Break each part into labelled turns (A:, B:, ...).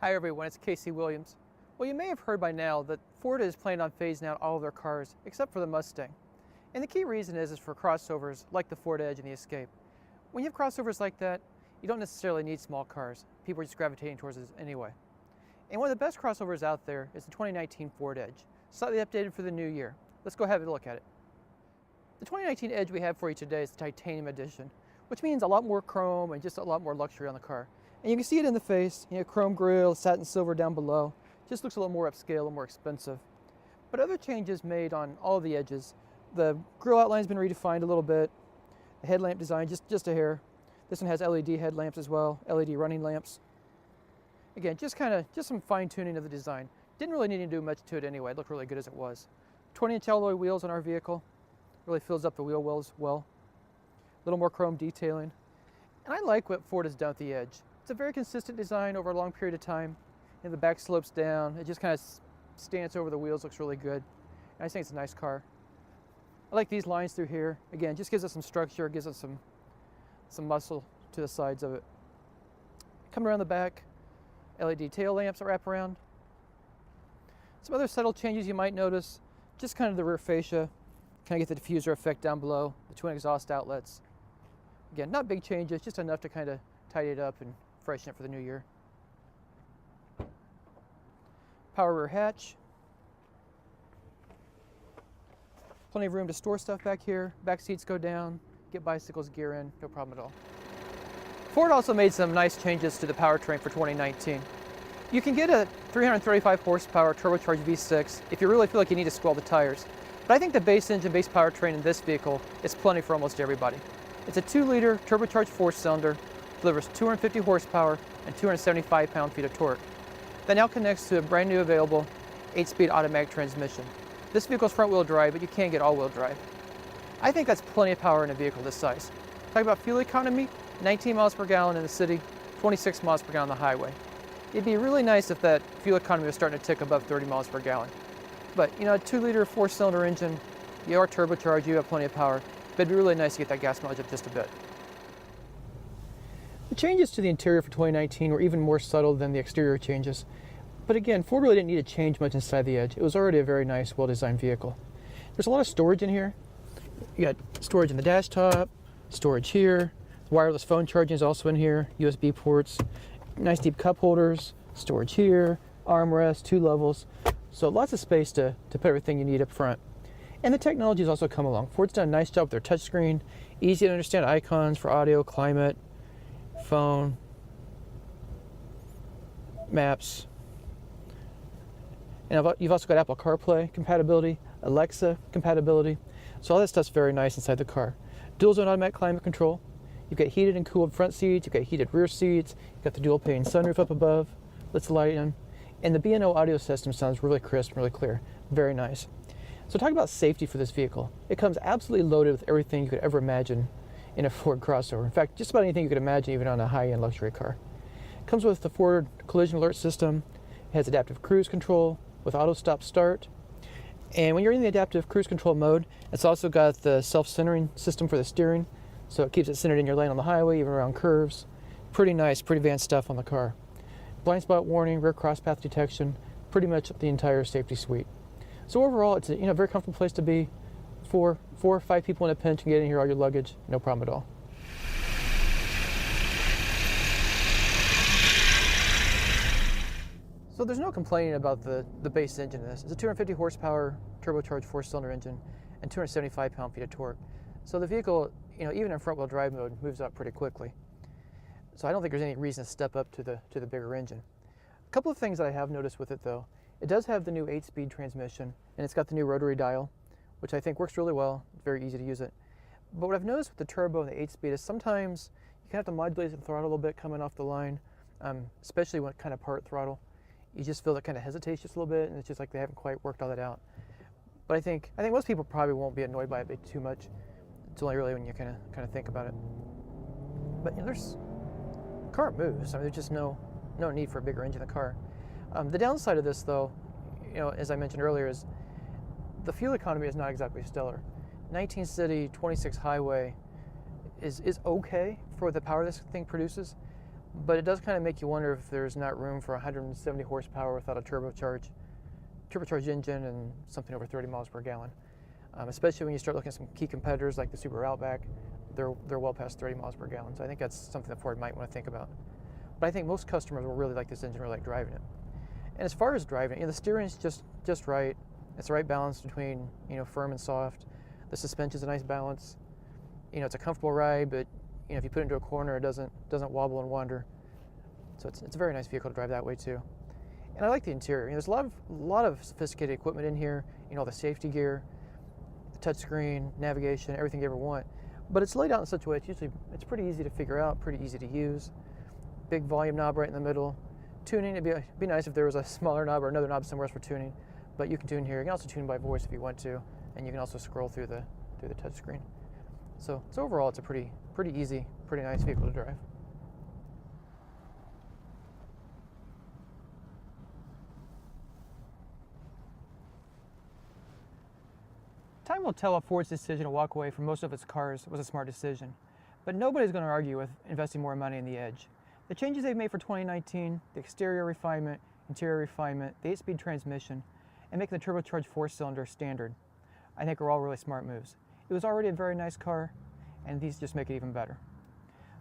A: Hi everyone, it's Casey Williams. Well, you may have heard by now that Ford is planning on phasing out all of their cars except for the Mustang. And the key reason is for crossovers like the Ford Edge and the Escape. When you have crossovers like that, you don't necessarily need small cars. People are just gravitating towards it anyway. And one of the best crossovers out there is the 2019 Ford Edge, slightly updated for the new year. Let's go have a look at it. The 2019 Edge we have for you today is the Titanium Edition, which means a lot more chrome and just a lot more luxury on the car. And you can see it in the face, chrome grille, satin silver down below. Just looks a little more upscale, a little more expensive. But other changes made on all of the edges. The grille outline's been redefined a little bit. The headlamp design, just a hair. This one has LED headlamps as well, LED running lamps. Again, just some fine tuning of the design. Didn't really need to do much to it anyway. It looked really good as it was. 20-inch alloy wheels on our vehicle. Really fills up the wheel wells well. A little more chrome detailing. And I like what Ford has done with the Edge. It's a very consistent design over a long period of time. The back slopes down. It just kind of stance over the wheels, looks really good. And I think it's a nice car. I like these lines through here. Again, just gives us some structure, gives us some muscle to the sides of it. Coming around the back, LED tail lamps that wrap around. Some other subtle changes you might notice, just kind of the rear fascia. Kind of get the diffuser effect down below, the twin exhaust outlets. Again, not big changes, just enough to kind of tidy it up and freshen it for the new year. Power rear hatch. Plenty of room to store stuff back here. Back seats go down, get bicycles gear in, no problem at all. Ford also made some nice changes to the powertrain for 2019. You can get a 335 horsepower turbocharged V6 if you really feel like you need to squeal the tires. But I think the base engine, base powertrain in this vehicle is plenty for almost everybody. It's a 2-liter turbocharged 4-cylinder, delivers 250 horsepower and 275 pound-feet of torque. That now connects to a brand new available 8-speed automatic transmission. This vehicle's front-wheel drive, but you can get all-wheel drive. I think that's plenty of power in a vehicle this size. Talk about fuel economy, 19 miles per gallon in the city, 26 miles per gallon on the highway. It'd be really nice if that fuel economy was starting to tick above 30 miles per gallon. But a 2-liter 4-cylinder engine, you are turbocharged, you have plenty of power, but it'd be really nice to get that gas mileage up just a bit. The changes to the interior for 2019 were even more subtle than the exterior changes. But again, Ford really didn't need to change much inside the Edge. It was already a very nice, well-designed vehicle. There's a lot of storage in here. You got storage in the dash top, storage here. Wireless phone charging is also in here, USB ports, nice deep cup holders, storage here, armrest, 2 levels. So lots of space to put everything you need up front. And the technology has also come along. Ford's done a nice job with their touchscreen, easy to understand icons for audio, climate, phone, maps. And you've also got Apple CarPlay compatibility, Alexa compatibility. So all that stuff's very nice inside the car. Dual zone automatic climate control. You've got heated and cooled front seats, you've got heated rear seats, you've got the dual pane sunroof up above, lets the light in. And the B&O audio system sounds really crisp and really clear. Very nice. So talk about safety for this vehicle. It comes absolutely loaded with everything you could ever imagine in a Ford crossover. In fact, just about anything you could imagine even on a high-end luxury car. It comes with the Ford collision alert system. It has adaptive cruise control with auto stop start. And when you're in the adaptive cruise control mode, it's also got the self-centering system for the steering. So it keeps it centered in your lane on the highway, even around curves. Pretty nice, pretty advanced stuff on the car. Blind spot warning, rear cross path detection, pretty much the entire safety suite. So overall, it's a very comfortable place to be. 4 or 5 people in a pinch can get in here, all your luggage, no problem at all. So there's no complaining about the base engine in this. It's a 250 horsepower turbocharged 4-cylinder engine and 275 pound-feet of torque. So the vehicle, even in front-wheel drive mode, moves up pretty quickly. So I don't think there's any reason to step up to the bigger engine. A couple of things that I have noticed with it though. It does have the new 8-speed transmission, and it's got the new rotary dial, which I think works really well. It's very easy to use it. But what I've noticed with the turbo and the 8-speed is sometimes you kind of have to modulate the throttle a little bit coming off the line, especially when kind of part throttle. You just feel that kind of hesitates just a little bit, and it's just like they haven't quite worked all that out. But I think most people probably won't be annoyed by it too much. It's only really when you kind of think about it. But the car moves. I mean, there's just no need for a bigger engine in the car. The downside of this, though, as I mentioned earlier, is the fuel economy is not exactly stellar. 19 city, 26 highway is okay for the power this thing produces, but it does kind of make you wonder if there's not room for 170 horsepower without a turbocharged engine and something over 30 miles per gallon. Especially when you start looking at some key competitors like the Subaru Outback, they're well past 30 miles per gallon. So I think that's something that Ford might want to think about. But I think most customers will really like this engine, really like driving it. And as far as driving it, the steering's just right. It's the right balance between firm and soft. The suspension's a nice balance. It's a comfortable ride, but if you put it into a corner, it doesn't wobble and wander. So it's a very nice vehicle to drive that way too. And I like the interior. There's a lot of sophisticated equipment in here. The safety gear, the touchscreen, navigation, everything you ever want. But it's laid out in such a way it's pretty easy to figure out, pretty easy to use. Big volume knob right in the middle. Tuning, it'd be nice if there was a smaller knob or another knob somewhere else for tuning. But you can tune here. You can also tune by voice if you want to, and you can also scroll through the touchscreen. So overall, it's a pretty easy, pretty nice vehicle to drive. Time will tell if Ford's decision to walk away from most of its cars was a smart decision, but nobody's going to argue with investing more money in the Edge. The changes they've made for 2019, the exterior refinement, interior refinement, the 8-speed transmission, and making the turbocharged 4-cylinder standard, I think are all really smart moves. It was already a very nice car, and these just make it even better.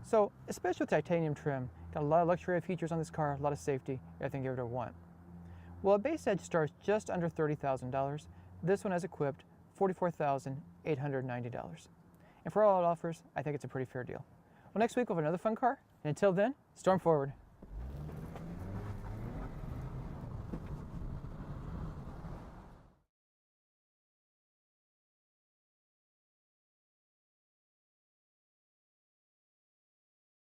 A: So, especially with titanium trim, got a lot of luxury features on this car, a lot of safety, everything you ever want. Well, a base Edge starts just under $30,000. This one has equipped $44,890. And for all it offers, I think it's a pretty fair deal. Well, next week we'll have another fun car, and until then, storm forward.